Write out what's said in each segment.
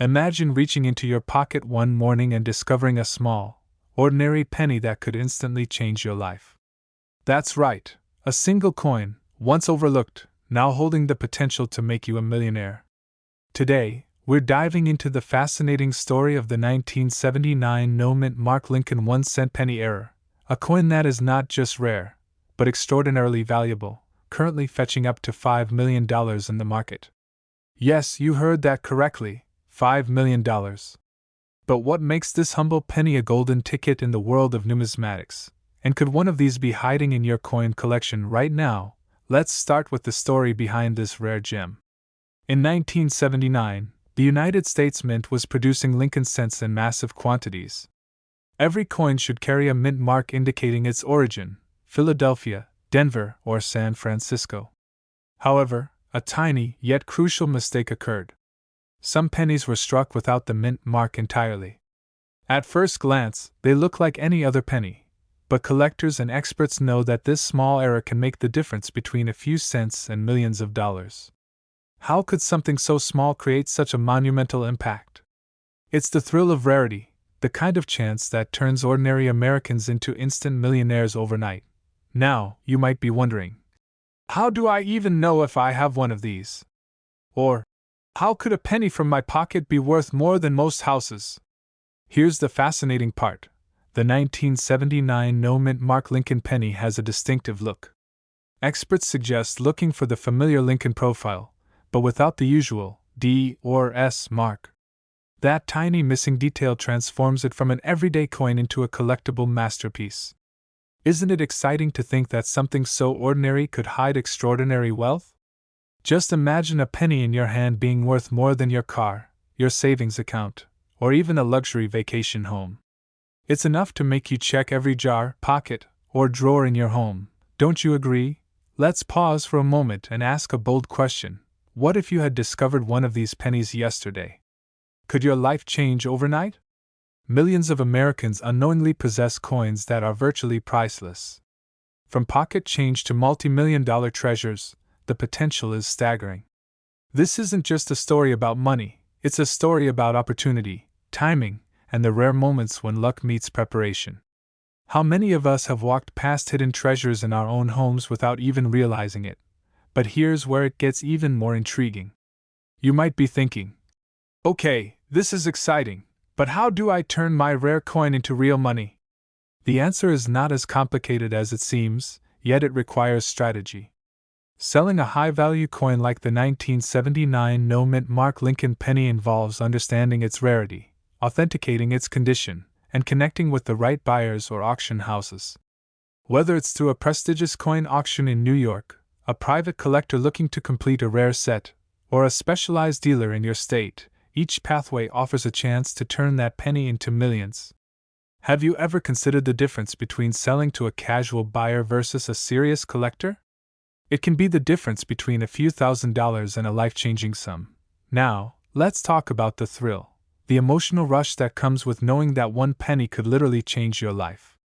Imagine reaching into your pocket one morning and discovering a small, ordinary penny that could instantly change your life. That's right, a single coin, once overlooked, now holding the potential to make you a millionaire. Today, we're diving into the fascinating story of the 1979 no-mint Mark Lincoln 1-cent penny error, a coin that is not just rare, but extraordinarily valuable, currently fetching up to $5 million in the market. Yes, you heard that correctly, $5 million. But what makes this humble penny a golden ticket in the world of numismatics? And could one of these be hiding in your coin collection right now? Let's start with the story behind this rare gem. In 1979, the United States Mint was producing Lincoln cents in massive quantities. Every coin should carry a mint mark indicating its origin, Philadelphia, Denver, or San Francisco. However, a tiny, yet crucial mistake occurred. Some pennies were struck without the mint mark entirely. At first glance, they look like any other penny, but collectors and experts know that this small error can make the difference between a few cents and millions of dollars. How could something so small create such a monumental impact? It's the thrill of rarity, the kind of chance that turns ordinary Americans into instant millionaires overnight. Now, you might be wondering, how do I even know if I have one of these? Or, how could a penny from my pocket be worth more than most houses? Here's the fascinating part. The 1979 no-mint Mark Lincoln penny has a distinctive look. Experts suggest looking for the familiar Lincoln profile, but without the usual D or S mark. That tiny missing detail transforms it from an everyday coin into a collectible masterpiece. Isn't it exciting to think that something so ordinary could hide extraordinary wealth? Just imagine a penny in your hand being worth more than your car, your savings account, or even a luxury vacation home. It's enough to make you check every jar, pocket, or drawer in your home, don't you agree? Let's pause for a moment and ask a bold question. What if you had discovered one of these pennies yesterday? Could your life change overnight? Millions of Americans unknowingly possess coins that are virtually priceless. From pocket change to multi-million-dollar treasures, the potential is staggering. This isn't just a story about money, it's a story about opportunity, timing, and the rare moments when luck meets preparation. How many of us have walked past hidden treasures in our own homes without even realizing it? But here's where it gets even more intriguing. You might be thinking, okay, this is exciting, but how do I turn my rare coin into real money? The answer is not as complicated as it seems, yet it requires strategy. Selling a high-value coin like the 1979 no-mint Mark Lincoln penny involves understanding its rarity, authenticating its condition, and connecting with the right buyers or auction houses. Whether it's through a prestigious coin auction in New York, a private collector looking to complete a rare set, or a specialized dealer in your state, each pathway offers a chance to turn that penny into millions. Have you ever considered the difference between selling to a casual buyer versus a serious collector? It can be the difference between a few $1,000s and a life-changing sum. Now, let's talk about the thrill, the emotional rush that comes with knowing that one penny could literally change your life.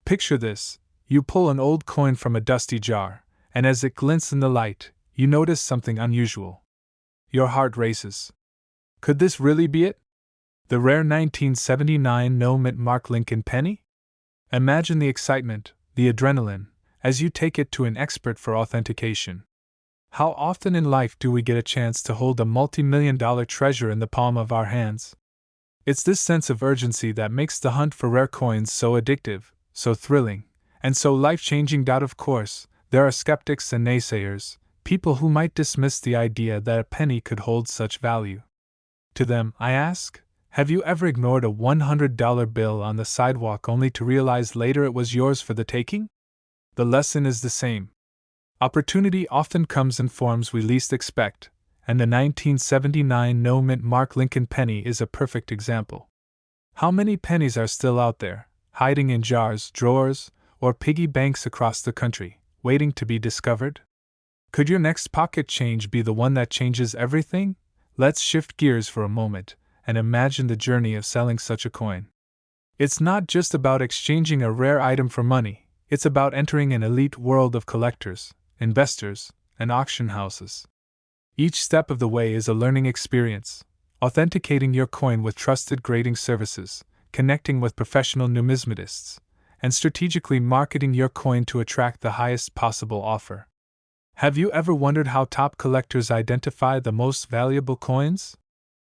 Picture this: you pull an old coin from a dusty jar, and as it glints in the light, you notice something unusual. Your heart races. Could this really be it? The rare 1979 no-mint Mark Lincoln penny? Imagine the excitement, the adrenaline, as you take it to an expert for authentication. How often in life do we get a chance to hold a multi-million-dollar treasure in the palm of our hands? It's this sense of urgency that makes the hunt for rare coins so addictive, so thrilling, and so life-changing. Of course, there are skeptics and naysayers, people who might dismiss the idea that a penny could hold such value. To them, I ask, have you ever ignored a $100 bill on the sidewalk only to realize later it was yours for the taking? The lesson is the same. Opportunity often comes in forms we least expect, and the 1979 no-mint Mark Lincoln penny is a perfect example. How many pennies are still out there, hiding in jars, drawers, or piggy banks across the country, waiting to be discovered? Could your next pocket change be the one that changes everything? Let's shift gears for a moment and imagine the journey of selling such a coin. It's not just about exchanging a rare item for money, it's about entering an elite world of collectors, investors, and auction houses. Each step of the way is a learning experience. authenticating your coin with trusted grading services, connecting with professional numismatists, and strategically marketing your coin to attract the highest possible offer. Have you ever wondered how top collectors identify the most valuable coins?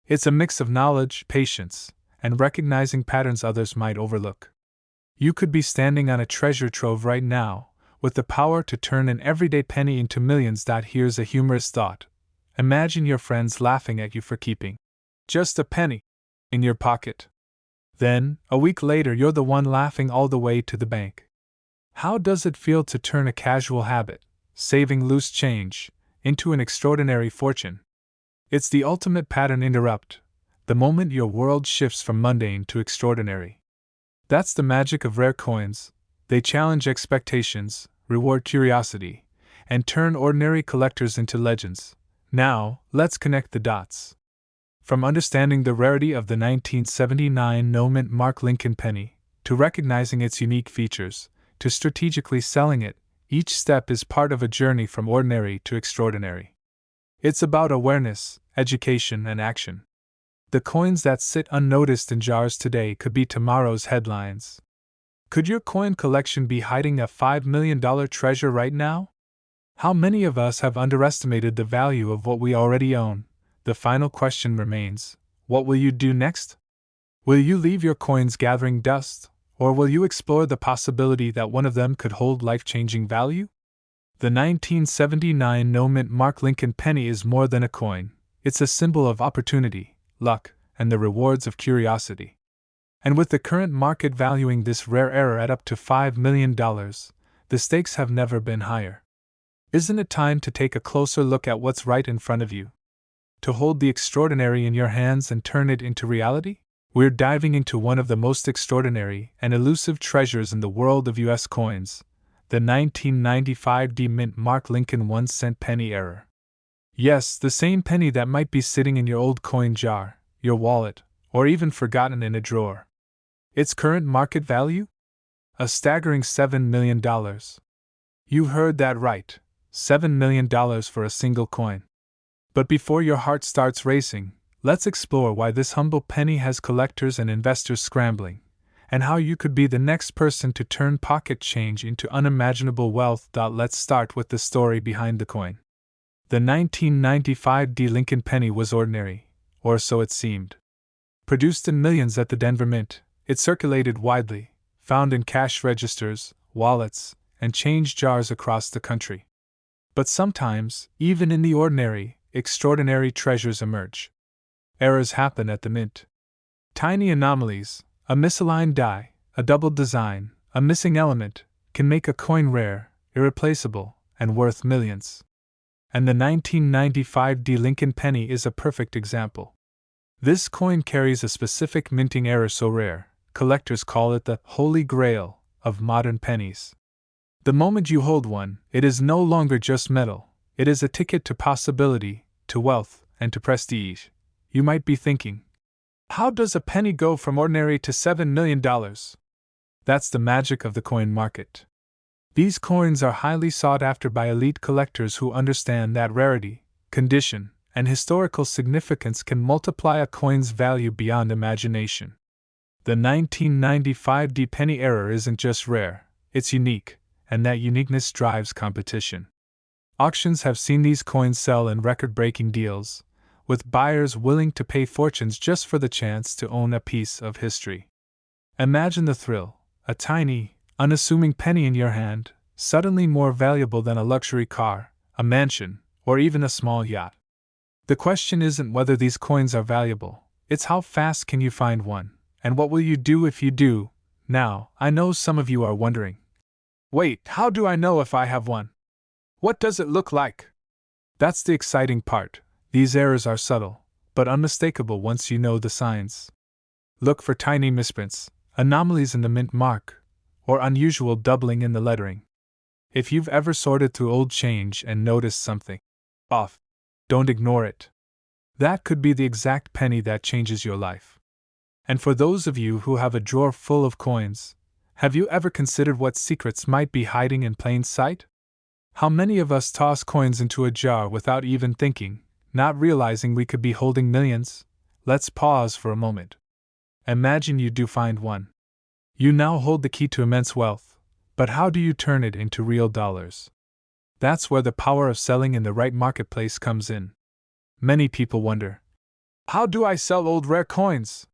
It's a mix of knowledge, patience, and recognizing patterns others might overlook. You could be standing on a treasure trove right now, with the power to turn an everyday penny into millions. Here's a humorous thought. Imagine your friends laughing at you for keeping just a penny in your pocket. Then, a week later, you're the one laughing all the way to the bank. How does it feel to turn a casual habit, saving loose change, into an extraordinary fortune? It's the ultimate pattern interrupt, the moment your world shifts from mundane to extraordinary. That's the magic of rare coins. They challenge expectations, reward curiosity, and turn ordinary collectors into legends. Now, let's connect the dots. From understanding the rarity of the 1979 no-mint Mark Lincoln penny, to recognizing its unique features, to strategically selling it, each step is part of a journey from ordinary to extraordinary. It's about awareness, education, and action. The coins that sit unnoticed in jars today could be tomorrow's headlines. Could your coin collection be hiding a $5 million treasure right now? How many of us have underestimated the value of what we already own? The final question remains, what will you do next? Will you leave your coins gathering dust, or will you explore the possibility that one of them could hold life-changing value? The 1979 no-mint Mark Lincoln penny is more than a coin. It's a symbol of opportunity, luck, and the rewards of curiosity. And with the current market valuing this rare error at up to $5 million, the stakes have never been higher. Isn't it time to take a closer look at what's right in front of you? To hold the extraordinary in your hands and turn it into reality? We're diving into one of the most extraordinary and elusive treasures in the world of U.S. coins, the 1995 mint Mark Lincoln 1-cent penny error. Yes, the same penny that might be sitting in your old coin jar, your wallet, or even forgotten in a drawer. Its current market value? A staggering $7 million. You heard that right, $7 million for a single coin. But before your heart starts racing, let's explore why this humble penny has collectors and investors scrambling, and how you could be the next person to turn pocket change into unimaginable wealth. Let's start with the story behind the coin. The 1995 Lincoln penny was ordinary, or so it seemed. Produced in millions at the Denver Mint, it circulated widely, found in cash registers, wallets, and change jars across the country. But sometimes, even in the ordinary, extraordinary treasures emerge. Errors happen at the mint. Tiny anomalies, a misaligned die, a doubled design, a missing element, can make a coin rare, irreplaceable, and worth millions. And the 1995 Lincoln penny is a perfect example. This coin carries a specific minting error so rare, collectors call it the Holy Grail of modern pennies. The moment you hold one, it is no longer just metal, it is a ticket to possibility, to wealth, and to prestige. You might be thinking, how does a penny go from ordinary to $7 million? That's the magic of the coin market. These coins are highly sought after by elite collectors who understand that rarity, condition, and historical significance can multiply a coin's value beyond imagination. The 1995 penny error isn't just rare, it's unique, and that uniqueness drives competition. Auctions have seen these coins sell in record-breaking deals, with buyers willing to pay fortunes just for the chance to own a piece of history. Imagine the thrill, a tiny, unassuming penny in your hand, suddenly more valuable than a luxury car, a mansion, or even a small yacht. The question isn't whether these coins are valuable, it's how fast can you find one, and what will you do if you do? Now, I know some of you are wondering, wait, how do I know if I have one? What does it look like? That's the exciting part. These errors are subtle, but unmistakable once you know the signs. Look for tiny misprints, anomalies in the mint mark, or unusual doubling in the lettering. If you've ever sorted through old change and noticed something off, don't ignore it. That could be the exact penny that changes your life. And for those of you who have a drawer full of coins, have you ever considered what secrets might be hiding in plain sight? How many of us toss coins into a jar without even thinking, not realizing we could be holding millions, let's pause for a moment. Imagine you do find one. You now hold the key to immense wealth, but how do you turn it into real dollars? That's where the power of selling in the right marketplace comes in. Many people wonder, how do I sell old rare coins?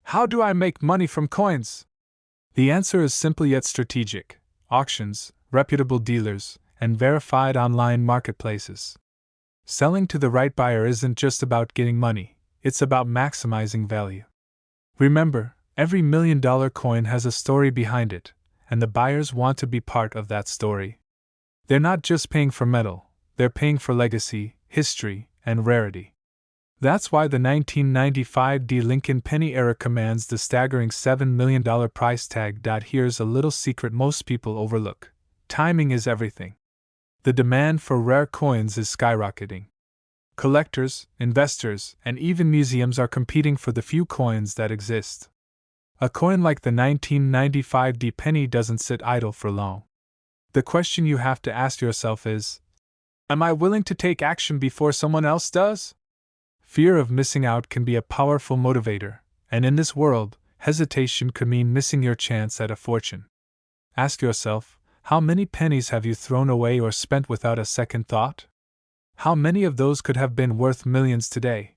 How do I make money from coins? The answer is simple yet strategic: auctions, reputable dealers, and verified online marketplaces. Selling to the right buyer isn't just about getting money, it's about maximizing value. Remember, every $1,000,000 coin has a story behind it, and the buyers want to be part of that story. They're not just paying for metal, they're paying for legacy, history, and rarity. That's why the 1995 D. Lincoln penny era commands the staggering $7 million price tag. Here's a little secret most people overlook: timing is everything. The demand for rare coins is skyrocketing. Collectors, investors, and even museums are competing for the few coins that exist. A coin like the 1995 D penny doesn't sit idle for long. The question you have to ask yourself is, am I willing to take action before someone else does? Fear of missing out can be a powerful motivator, and in this world, hesitation could mean missing your chance at a fortune. Ask yourself, how many pennies have you thrown away or spent without a second thought? How many of those could have been worth millions today?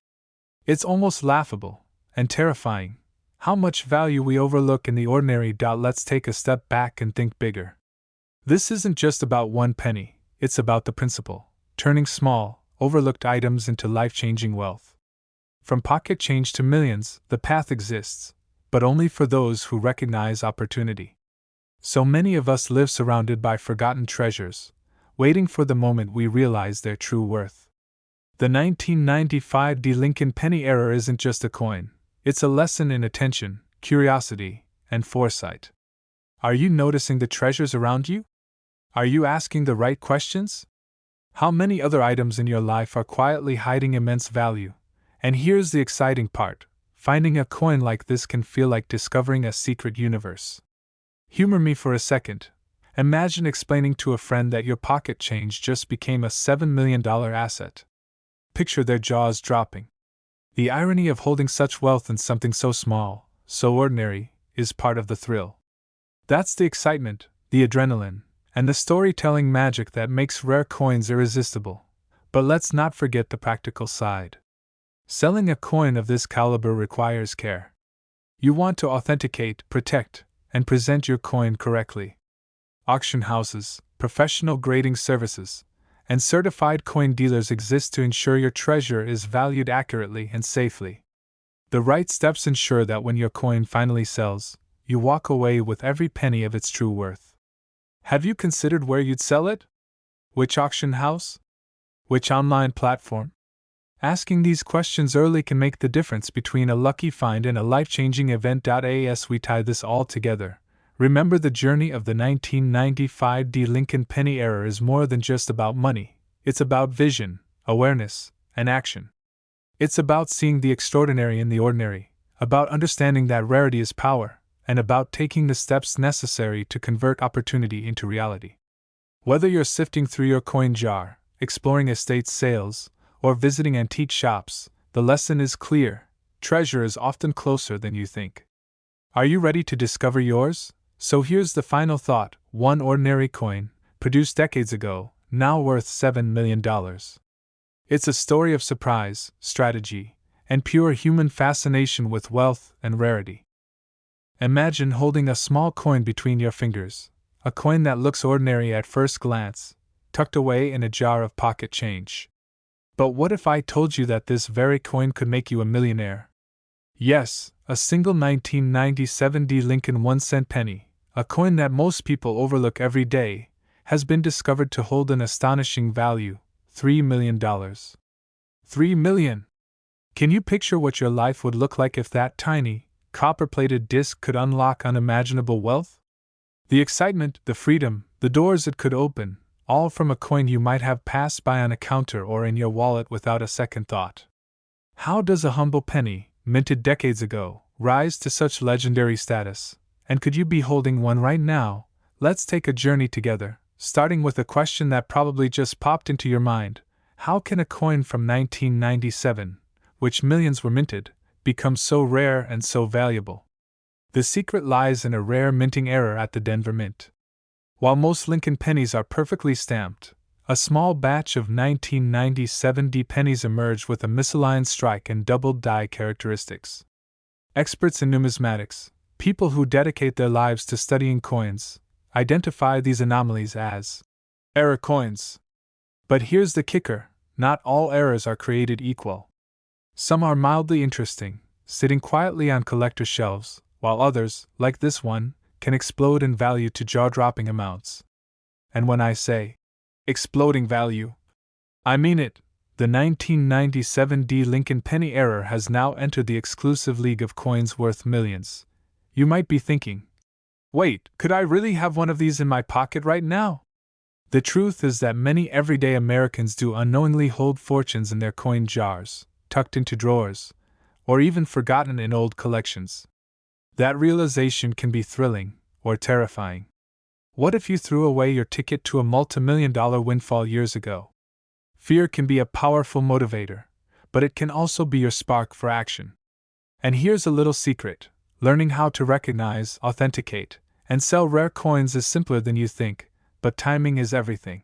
It's almost laughable and terrifying how much value we overlook in the ordinary. Let's take a step back and think bigger. This isn't just about one penny, it's about the principle: turning small, overlooked items into life-changing wealth. From pocket change to millions, the path exists, but only for those who recognize opportunity. So many of us live surrounded by forgotten treasures, waiting for the moment we realize their true worth. The 1995 D. Lincoln penny era isn't just a coin, it's a lesson in attention, curiosity, and foresight. Are you noticing the treasures around you? Are you asking the right questions? How many other items in your life are quietly hiding immense value? And here's the exciting part: finding a coin like this can feel like discovering a secret universe. Humor me for a second. Imagine explaining to a friend that your pocket change just became a $7 million asset. Picture their jaws dropping. The irony of holding such wealth in something so small, so ordinary, is part of the thrill. That's the excitement, the adrenaline, and the storytelling magic that makes rare coins irresistible. But let's not forget the practical side. Selling a coin of this caliber requires care. You want to authenticate, protect, and present your coin correctly. Auction houses, professional grading services, and certified coin dealers exist to ensure your treasure is valued accurately and safely. The right steps ensure that when your coin finally sells, you walk away with every penny of its true worth. Have you considered where you'd sell it? Which auction house? Which online platform? Asking these questions early can make the difference between a lucky find and a life-changing event. As we tie this all together, remember the journey of the 1995 D. Lincoln penny era is more than just about money. It's about vision, awareness, and action. It's about seeing the extraordinary in the ordinary, about understanding that rarity is power, and about taking the steps necessary to convert opportunity into reality. Whether you're sifting through your coin jar, exploring estate sales, or visiting antique shops, the lesson is clear: treasure is often closer than you think. Are you ready to discover yours? So here's the final thought: one ordinary coin, produced decades ago, now worth $7 million. It's a story of surprise, strategy, and pure human fascination with wealth and rarity. Imagine holding a small coin between your fingers, a coin that looks ordinary at first glance, tucked away in a jar of pocket change. But what if I told you that this very coin could make you a millionaire? Yes, a single 1997 D. Lincoln 1-cent penny, a coin that most people overlook every day, has been discovered to hold an astonishing value: $3 million. $3 million! Can you picture what your life would look like if that tiny, copper-plated disc could unlock unimaginable wealth? The excitement, the freedom, the doors it could open, all from a coin you might have passed by on a counter or in your wallet without a second thought. How does a humble penny, minted decades ago, rise to such legendary status? And could you be holding one right now? Let's take a journey together, starting with a question that probably just popped into your mind: how can a coin from 1997, which millions were minted, become so rare and so valuable? The secret lies in a rare minting error at the Denver Mint. While most Lincoln pennies are perfectly stamped, a small batch of 1997 D pennies emerged with a misaligned strike and doubled die characteristics. Experts in numismatics, people who dedicate their lives to studying coins, identify these anomalies as error coins. But here's the kicker: not all errors are created equal. Some are mildly interesting, sitting quietly on collector shelves, while others, like this one, can explode in value to jaw-dropping amounts. And when I say exploding value, I mean it. The 1997 D Lincoln penny error has now entered the exclusive league of coins worth millions. You might be thinking, wait, could I really have one of these in my pocket right now? The truth is that many everyday Americans do unknowingly hold fortunes in their coin jars, tucked into drawers, or even forgotten in old collections. That realization can be thrilling or terrifying. What if you threw away your ticket to a multi-million-dollar windfall years ago? Fear can be a powerful motivator, but it can also be your spark for action. And here's a little secret: learning how to recognize, authenticate, and sell rare coins is simpler than you think, but timing is everything.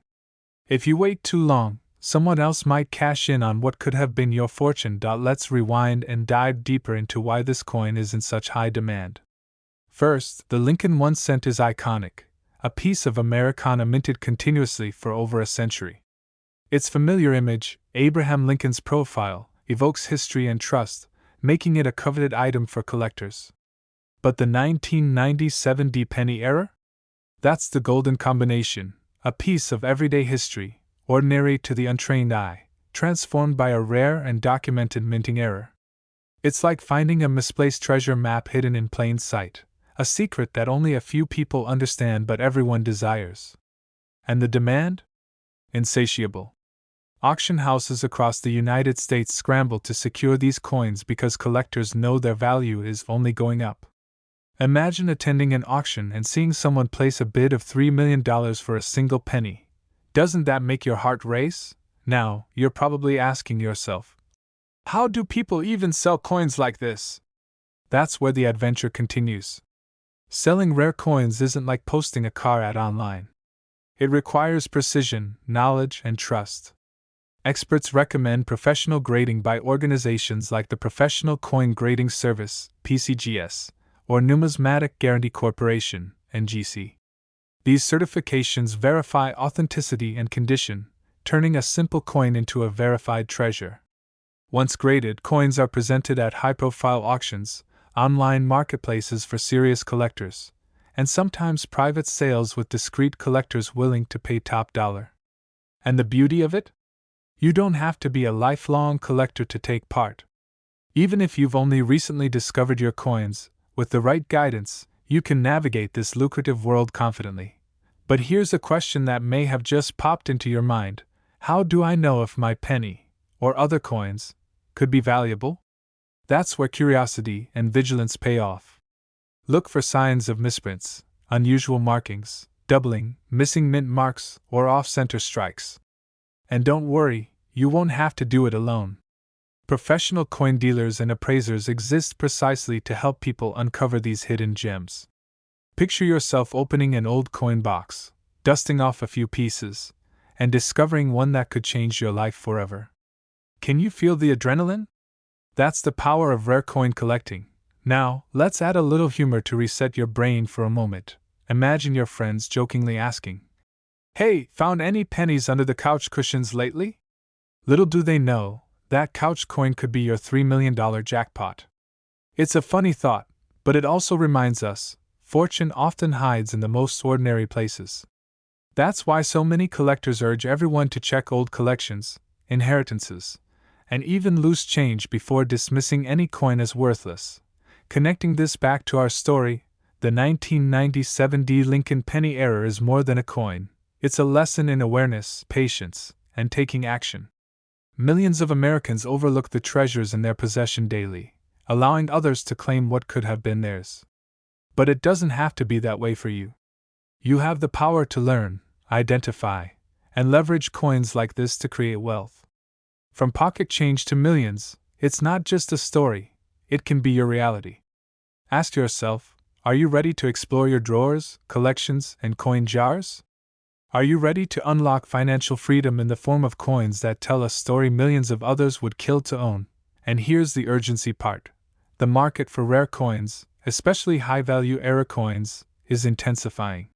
If you wait too long, someone else might cash in on what could have been your fortune. Let's rewind and dive deeper into why this coin is in such high demand. First, the Lincoln 1 cent is iconic, a piece of Americana minted continuously for over a century. Its familiar image, Abraham Lincoln's profile, evokes history and trust, making it a coveted item for collectors. But the 1997 D penny error? That's the golden combination, a piece of everyday history, ordinary to the untrained eye, transformed by a rare and documented minting error. It's like finding a misplaced treasure map hidden in plain sight, a secret that only a few people understand but everyone desires. And the demand? Insatiable. Auction houses across the United States scramble to secure these coins because collectors know their value is only going up. Imagine attending an auction and seeing someone place a bid of $3 million for a single penny. Doesn't that make your heart race? Now, you're probably asking yourself, how do people even sell coins like this? That's where the adventure continues. Selling rare coins isn't like posting a car ad online. It requires precision, knowledge, and trust. Experts recommend professional grading by organizations like the Professional Coin Grading Service, PCGS, or Numismatic Guarantee Corporation, NGC. These certifications verify authenticity and condition, turning a simple coin into a verified treasure. Once graded, coins are presented at high-profile auctions, online marketplaces for serious collectors, and sometimes private sales with discreet collectors willing to pay top dollar. And the beauty of it? You don't have to be a lifelong collector to take part. Even if you've only recently discovered your coins, with the right guidance, you can navigate this lucrative world confidently. But here's a question that may have just popped into your mind: how do I know if my penny, or other coins, could be valuable? That's where curiosity and vigilance pay off. Look for signs of misprints, unusual markings, doubling, missing mint marks, or off-center strikes. And don't worry, you won't have to do it alone. Professional coin dealers and appraisers exist precisely to help people uncover these hidden gems. Picture yourself opening an old coin box, dusting off a few pieces, and discovering one that could change your life forever. Can you feel the adrenaline? That's the power of rare coin collecting. Now, let's add a little humor to reset your brain for a moment. Imagine your friends jokingly asking, "Hey, found any pennies under the couch cushions lately?" Little do they know, that couch coin could be your $3 million jackpot. It's a funny thought, but it also reminds us, fortune often hides in the most ordinary places. That's why so many collectors urge everyone to check old collections, inheritances, and even loose change before dismissing any coin as worthless. Connecting this back to our story, the 1997 D Lincoln penny error is more than a coin. It's a lesson in awareness, patience, and taking action. Millions of Americans overlook the treasures in their possession daily, allowing others to claim what could have been theirs. But it doesn't have to be that way for you. You have the power to learn, identify, and leverage coins like this to create wealth. From pocket change to millions, it's not just a story, it can be your reality. Ask yourself, are you ready to explore your drawers, collections, and coin jars? Are you ready to unlock financial freedom in the form of coins that tell a story millions of others would kill to own? And here's the urgency part. The market for rare coins, especially high-value era coins, is intensifying.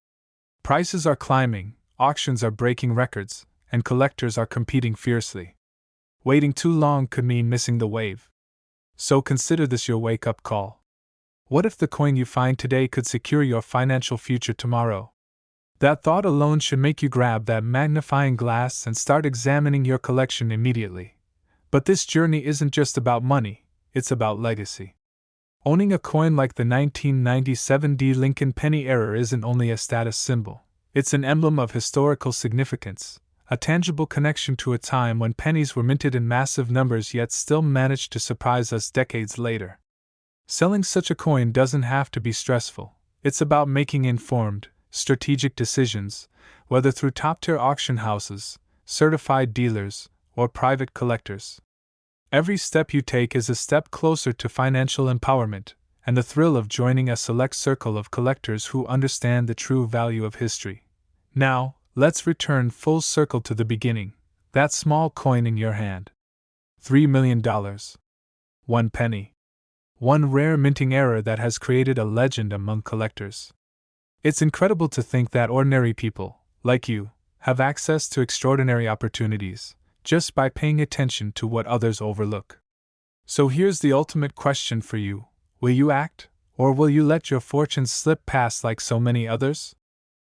Prices are climbing, auctions are breaking records, and collectors are competing fiercely. Waiting too long could mean missing the wave. So consider this your wake-up call. What if the coin you find today could secure your financial future tomorrow? That thought alone should make you grab that magnifying glass and start examining your collection immediately. But this journey isn't just about money, it's about legacy. Owning a coin like the 1997 D Lincoln penny era isn't only a status symbol, it's an emblem of historical significance, a tangible connection to a time when pennies were minted in massive numbers yet still managed to surprise us decades later. Selling such a coin doesn't have to be stressful, it's about making informed, strategic decisions, whether through top-tier auction houses, certified dealers, or private collectors. Every step you take is a step closer to financial empowerment, and the thrill of joining a select circle of collectors who understand the true value of history. Now, let's return full circle to the beginning, that small coin in your hand. $3 million. 1 penny. One rare minting error that has created a legend among collectors. It's incredible to think that ordinary people, like you, have access to extraordinary opportunities, just by paying attention to what others overlook. So here's the ultimate question for you. Will you act, or will you let your fortune slip past like so many others?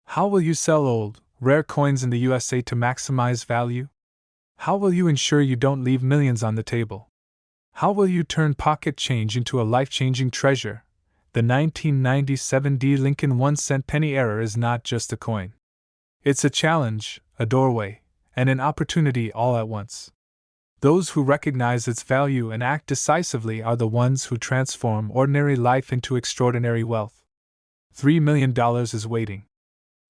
How will you sell old, rare coins in the USA to maximize value? How will you ensure you don't leave millions on the table? How will you turn pocket change into a life-changing treasure? The 1997 D Lincoln 1-cent penny era is not just a coin. It's a challenge, a doorway, and an opportunity all at once. Those who recognize its value and act decisively are the ones who transform ordinary life into extraordinary wealth. $3 million is waiting.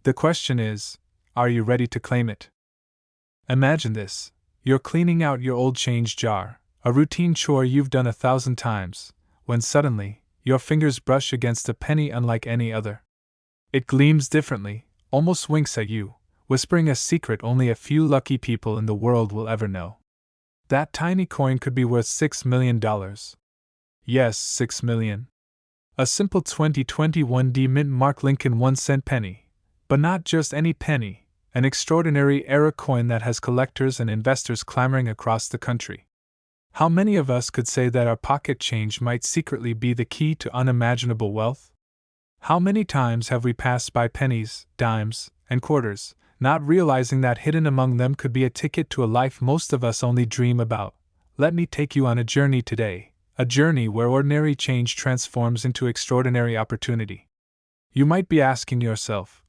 The question is, are you ready to claim it? Imagine this. You're cleaning out your old change jar, a routine chore you've done 1,000 times, when suddenly, your fingers brush against a penny unlike any other. It gleams differently, almost winks at you, whispering a secret only a few lucky people in the world will ever know. That tiny coin could be worth $6 million. Yes, $6 million. A simple 2021 D Mint Mark Lincoln 1-cent penny. But not just any penny, an extraordinary era coin that has collectors and investors clamoring across the country. How many of us could say that our pocket change might secretly be the key to unimaginable wealth? How many times have we passed by pennies, dimes, and quarters, not realizing that hidden among them could be a ticket to a life most of us only dream about? Let me take you on a journey today, a journey where ordinary change transforms into extraordinary opportunity. You might be asking yourself,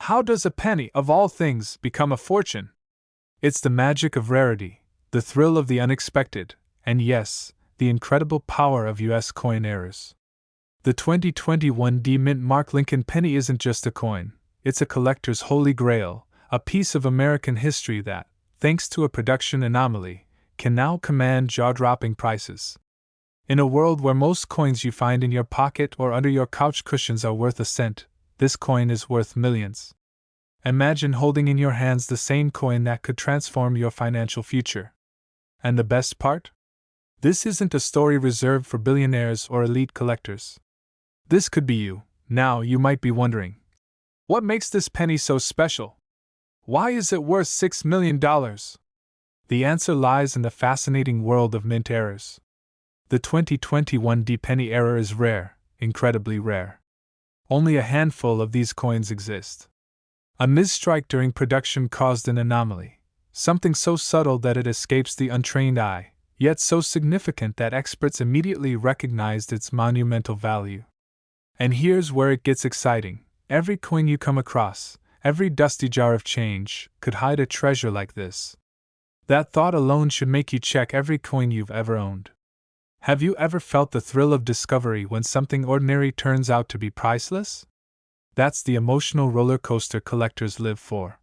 how does a penny, of all things, become a fortune? It's the magic of rarity, the thrill of the unexpected, and yes, the incredible power of U.S. coin errors. The 2021 D Mint Mark Lincoln penny isn't just a coin, it's a collector's holy grail, a piece of American history that, thanks to a production anomaly, can now command jaw-dropping prices. In a world where most coins you find in your pocket or under your couch cushions are worth a cent, this coin is worth millions. Imagine holding in your hands the same coin that could transform your financial future. And the best part? This isn't a story reserved for billionaires or elite collectors. This could be you. Now you might be wondering, what makes this penny so special? Why is it worth $6 million? The answer lies in the fascinating world of mint errors. The 2021 D penny error is rare, incredibly rare. Only a handful of these coins exist. A misstrike during production caused an anomaly, something so subtle that it escapes the untrained eye, yet so significant that experts immediately recognized its monumental value. And here's where it gets exciting. Every coin you come across, every dusty jar of change, could hide a treasure like this. That thought alone should make you check every coin you've ever owned. Have you ever felt the thrill of discovery when something ordinary turns out to be priceless? That's the emotional roller coaster collectors live for.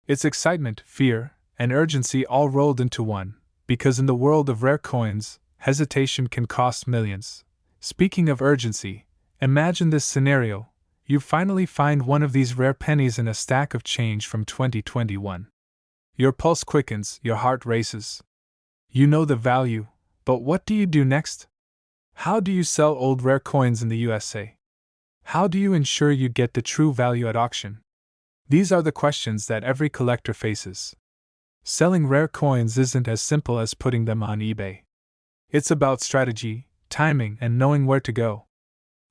It's excitement, fear, and urgency all rolled into one, because in the world of rare coins, hesitation can cost millions. Speaking of urgency, imagine this scenario. You finally find one of these rare pennies in a stack of change from 2021. Your pulse quickens, your heart races. You know the value, but what do you do next? How do you sell old rare coins in the USA? How do you ensure you get the true value at auction? These are the questions that every collector faces. Selling rare coins isn't as simple as putting them on eBay. It's about strategy, timing, and knowing where to go.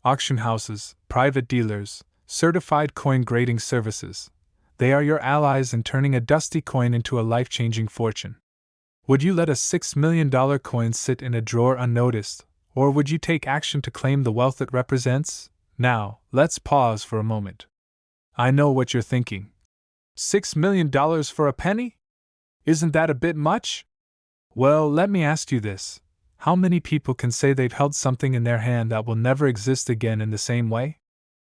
Auction houses, private dealers, certified coin grading services. They are your allies in turning a dusty coin into a life-changing fortune. Would you let a $6 million coin sit in a drawer unnoticed, or would you take action to claim the wealth it represents? Now, let's pause for a moment. I know what you're thinking. $6 million for a penny? Isn't that a bit much? Well, let me ask you this. How many people can say they've held something in their hand that will never exist again in the same way?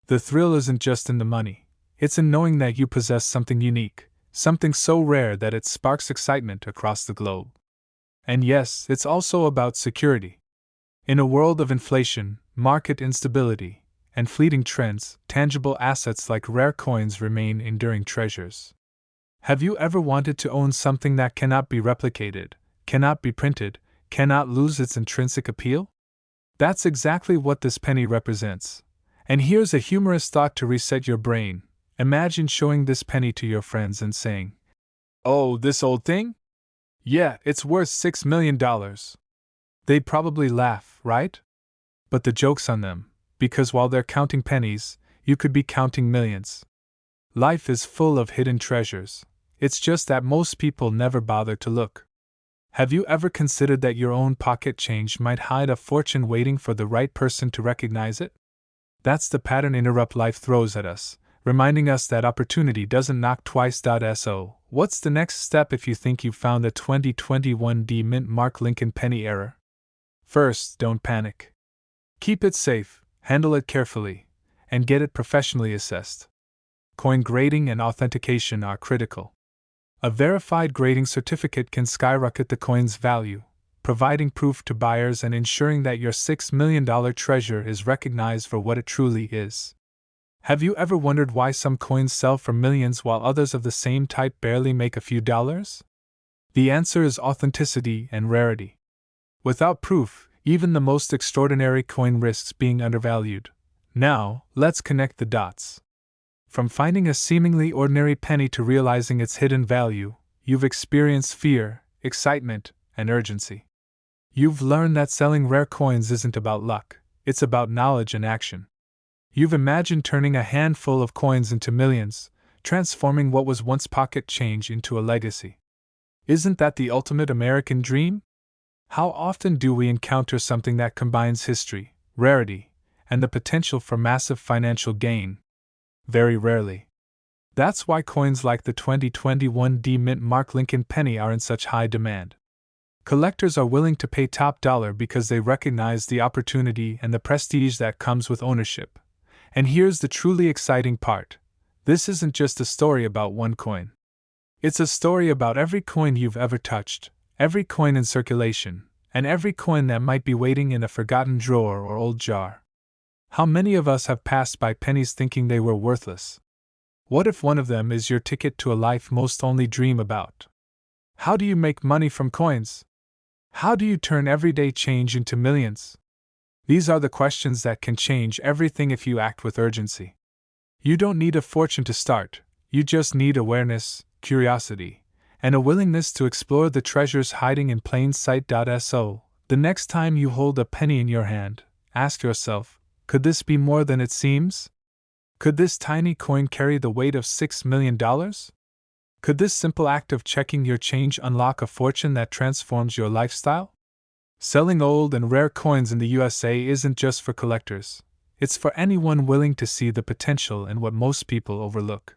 The thrill isn't just in the money. It's in knowing that you possess something unique, something so rare that it sparks excitement across the globe. And yes, it's also about security. In a world of inflation, market instability, and fleeting trends, tangible assets like rare coins remain enduring treasures. Have you ever wanted to own something that cannot be replicated, cannot be printed, cannot lose its intrinsic appeal? That's exactly what this penny represents. And here's a humorous thought to reset your brain. Imagine showing this penny to your friends and saying, "Oh, this old thing? Yeah, it's worth $6 million. They'd probably laugh, right? But the joke's on them, because while they're counting pennies, you could be counting millions. Life is full of hidden treasures. It's just that most people never bother to look. Have you ever considered that your own pocket change might hide a fortune waiting for the right person to recognize it? That's the pattern interrupt life throws at us, reminding us that opportunity doesn't knock twice. So, what's the next step if you think you've found the 2021 D Mint Mark Lincoln penny error? First, don't panic. Keep it safe, handle it carefully, and get it professionally assessed. Coin grading and authentication are critical. A verified grading certificate can skyrocket the coin's value, providing proof to buyers and ensuring that your $6 million treasure is recognized for what it truly is. Have you ever wondered why some coins sell for millions while others of the same type barely make a few dollars? The answer is authenticity and rarity. Without proof, even the most extraordinary coin risks being undervalued. Now, let's connect the dots. From finding a seemingly ordinary penny to realizing its hidden value, you've experienced fear, excitement, and urgency. You've learned that selling rare coins isn't about luck, it's about knowledge and action. You've imagined turning a handful of coins into millions, transforming what was once pocket change into a legacy. Isn't that the ultimate American dream? How often do we encounter something that combines history, rarity, and the potential for massive financial gain? Very rarely. That's why coins like the 2021 D Mint Mark Lincoln penny are in such high demand. Collectors are willing to pay top dollar because they recognize the opportunity and the prestige that comes with ownership. And here's the truly exciting part. This isn't just a story about one coin. It's a story about every coin you've ever touched, every coin in circulation, and every coin that might be waiting in a forgotten drawer or old jar. How many of us have passed by pennies thinking they were worthless? What if one of them is your ticket to a life most only dream about? How do you make money from coins? How do you turn everyday change into millions? These are the questions that can change everything if you act with urgency. You don't need a fortune to start, you just need awareness, curiosity, and a willingness to explore the treasures hiding in plain sight. So, the next time you hold a penny in your hand, ask yourself, could this be more than it seems? Could this tiny coin carry the weight of $6 million? Could this simple act of checking your change unlock a fortune that transforms your lifestyle? Selling old and rare coins in the USA isn't just for collectors. It's for anyone willing to see the potential in what most people overlook.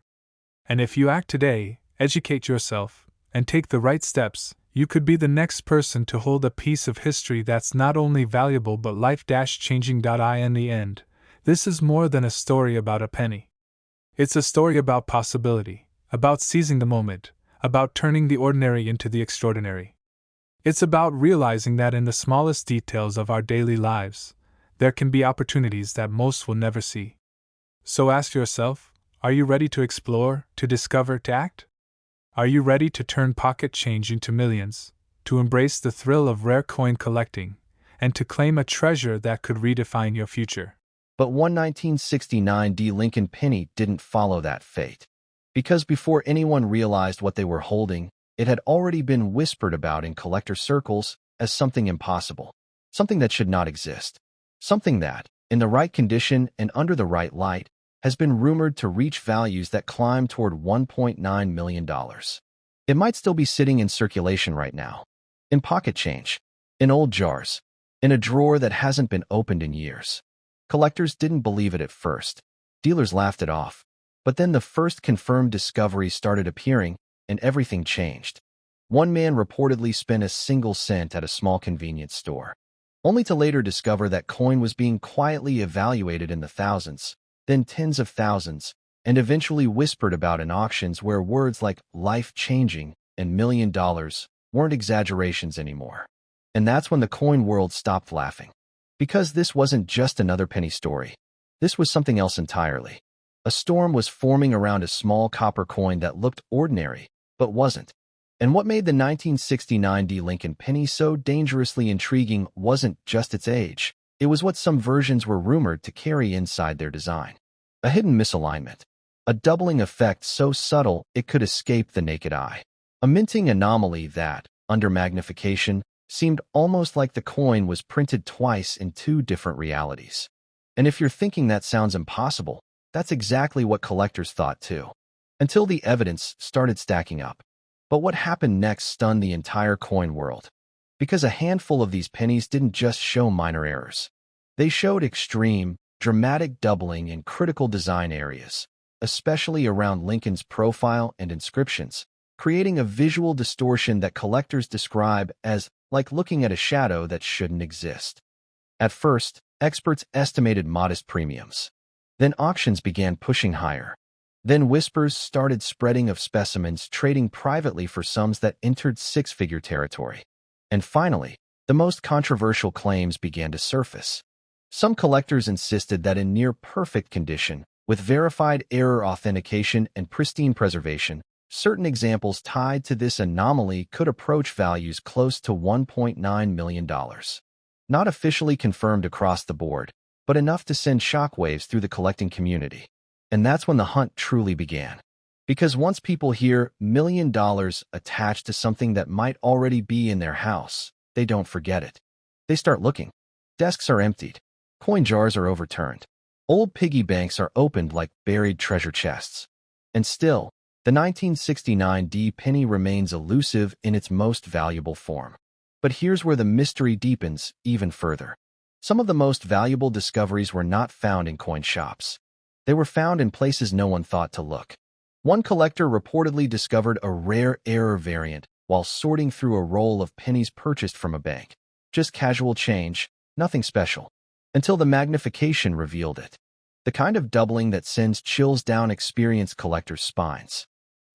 And if you act today, educate yourself, and take the right steps, you could be the next person to hold a piece of history that's not only valuable but life-changing. In the end, this is more than a story about a penny. It's a story about possibility, about seizing the moment, about turning the ordinary into the extraordinary. It's about realizing that in the smallest details of our daily lives, there can be opportunities that most will never see. So ask yourself, are you ready to explore, to discover, to act? Are you ready to turn pocket change into millions, to embrace the thrill of rare coin collecting, and to claim a treasure that could redefine your future? But one 1969 D Lincoln penny didn't follow that fate. Because before anyone realized what they were holding, it had already been whispered about in collector circles as something impossible, something that should not exist, something that, in the right condition and under the right light, has been rumored to reach values that climb toward $1.9 million. It might still be sitting in circulation right now, in pocket change, in old jars, in a drawer that hasn't been opened in years. Collectors didn't believe it at first. Dealers laughed it off. But then the first confirmed discoveries started appearing, and everything changed. One man reportedly spent a single cent at a small convenience store, only to later discover that coin was being quietly evaluated in the thousands, then tens of thousands, and eventually whispered about in auctions where words like life-changing and $1 million weren't exaggerations anymore. And that's when the coin world stopped laughing. Because this wasn't just another penny story. This was something else entirely. A storm was forming around a small copper coin that looked ordinary, but wasn't. And what made the 1969 D Lincoln penny so dangerously intriguing wasn't just its age. It was what some versions were rumored to carry inside their design. A hidden misalignment. A doubling effect so subtle it could escape the naked eye. A minting anomaly that, under magnification, seemed almost like the coin was printed twice in two different realities. And if you're thinking that sounds impossible, that's exactly what collectors thought too. Until the evidence started stacking up. But what happened next stunned the entire coin world. Because a handful of these pennies didn't just show minor errors. They showed extreme, dramatic doubling in critical design areas, especially around Lincoln's profile and inscriptions, creating a visual distortion that collectors describe as like looking at a shadow that shouldn't exist. At first, experts estimated modest premiums. Then auctions began pushing higher. Then whispers started spreading of specimens trading privately for sums that entered six-figure territory. And finally, the most controversial claims began to surface. Some collectors insisted that in near-perfect condition, with verified error authentication and pristine preservation, certain examples tied to this anomaly could approach values close to $1.9 million. Not officially confirmed across the board, but enough to send shockwaves through the collecting community. And that's when the hunt truly began. Because once people hear $1 million attached to something that might already be in their house, they don't forget it. They start looking. Desks are emptied. Coin jars are overturned. Old piggy banks are opened like buried treasure chests. And still, the 1969 D penny remains elusive in its most valuable form. But here's where the mystery deepens even further. Some of the most valuable discoveries were not found in coin shops. They were found in places no one thought to look. One collector reportedly discovered a rare error variant while sorting through a roll of pennies purchased from a bank. Just casual change, nothing special. Until the magnification revealed it. The kind of doubling that sends chills down experienced collectors' spines.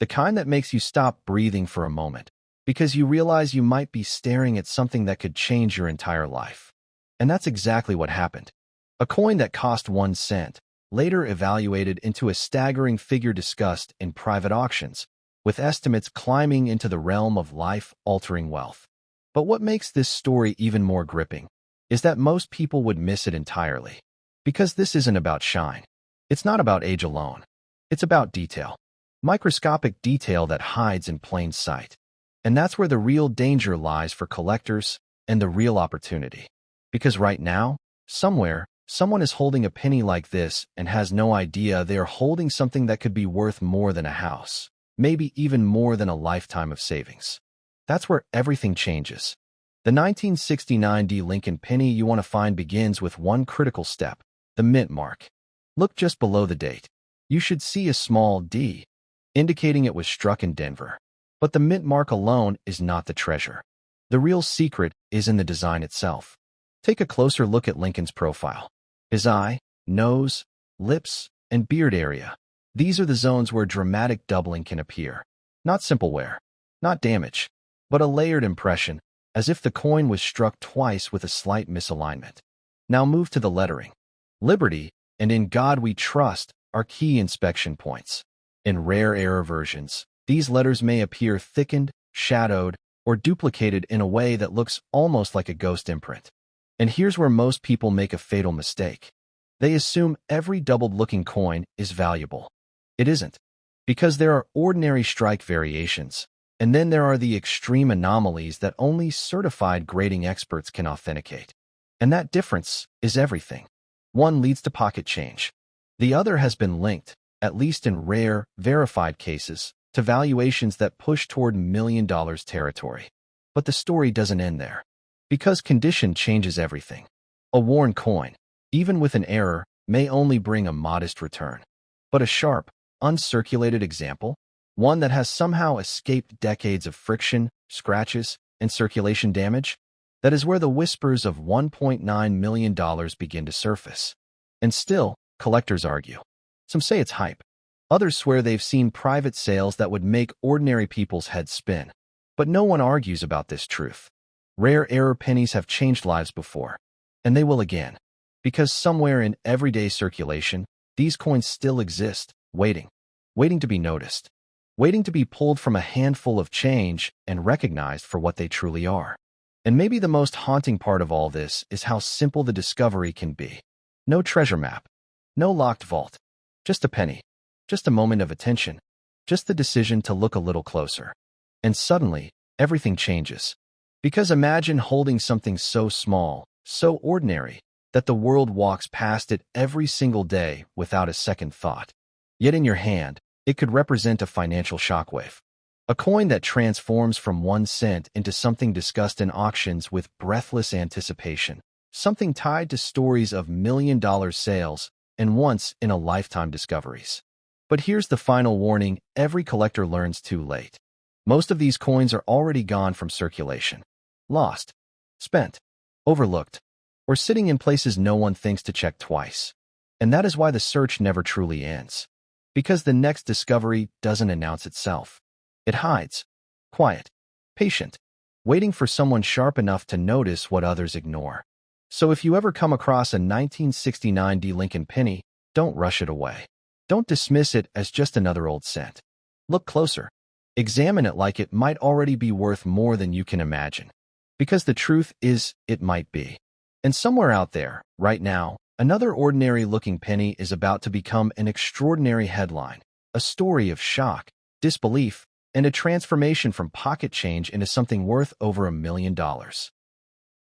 The kind that makes you stop breathing for a moment, because you realize you might be staring at something that could change your entire life. And that's exactly what happened. A coin that cost 1 cent, later evaluated into a staggering figure discussed in private auctions, with estimates climbing into the realm of life-altering wealth. But what makes this story even more gripping is that most people would miss it entirely. Because this isn't about shine. It's not about age alone. It's about detail. Microscopic detail that hides in plain sight. And that's where the real danger lies for collectors and the real opportunity. Because right now, somewhere, someone is holding a penny like this and has no idea they are holding something that could be worth more than a house, maybe even more than a lifetime of savings. That's where everything changes. The 1969 D Lincoln penny you want to find begins with one critical step, the mint mark. Look just below the date. You should see a small D, indicating it was struck in Denver. But the mint mark alone is not the treasure. The real secret is in the design itself. Take a closer look at Lincoln's profile. His eye, nose, lips, and beard area. These are the zones where dramatic doubling can appear. Not simple wear, not damage, but a layered impression, as if the coin was struck twice with a slight misalignment. Now move to the lettering. Liberty and In God We Trust are key inspection points. In rare error versions, these letters may appear thickened, shadowed, or duplicated in a way that looks almost like a ghost imprint. And here's where most people make a fatal mistake. They assume every doubled-looking coin is valuable. It isn't, because there are ordinary strike variations, and then there are the extreme anomalies that only certified grading experts can authenticate. And that difference is everything. One leads to pocket change. The other has been linked, at least in rare, verified cases, to valuations that push toward million-dollar territory. But the story doesn't end there. Because condition changes everything. A worn coin, even with an error, may only bring a modest return. But a sharp, uncirculated example, one that has somehow escaped decades of friction, scratches, and circulation damage, that is where the whispers of $1.9 million begin to surface. And still, collectors argue. Some say it's hype. Others swear they've seen private sales that would make ordinary people's heads spin. But no one argues about this truth. Rare error pennies have changed lives before, and they will again. Because somewhere in everyday circulation, these coins still exist, waiting to be noticed, waiting to be pulled from a handful of change and recognized for what they truly are. And maybe the most haunting part of all this is how simple the discovery can be. No treasure map, no locked vault, just a penny, just a moment of attention, just the decision to look a little closer. And suddenly, everything changes. Because imagine holding something so small, so ordinary, that the world walks past it every single day without a second thought. Yet in your hand, it could represent a financial shockwave. A coin that transforms from 1 cent into something discussed in auctions with breathless anticipation. Something tied to stories of million-dollar sales and once-in-a-lifetime discoveries. But here's the final warning every collector learns too late. Most of these coins are already gone from circulation. Lost, spent, overlooked, or sitting in places no one thinks to check twice. And that is why the search never truly ends. Because the next discovery doesn't announce itself. It hides, quiet, patient, waiting for someone sharp enough to notice what others ignore. So if you ever come across a 1969 D Lincoln penny, don't rush it away. Don't dismiss it as just another old cent. Look closer. Examine it like it might already be worth more than you can imagine. Because the truth is, it might be. And somewhere out there, right now, another ordinary-looking penny is about to become an extraordinary headline, a story of shock, disbelief, and a transformation from pocket change into something worth over $1 million.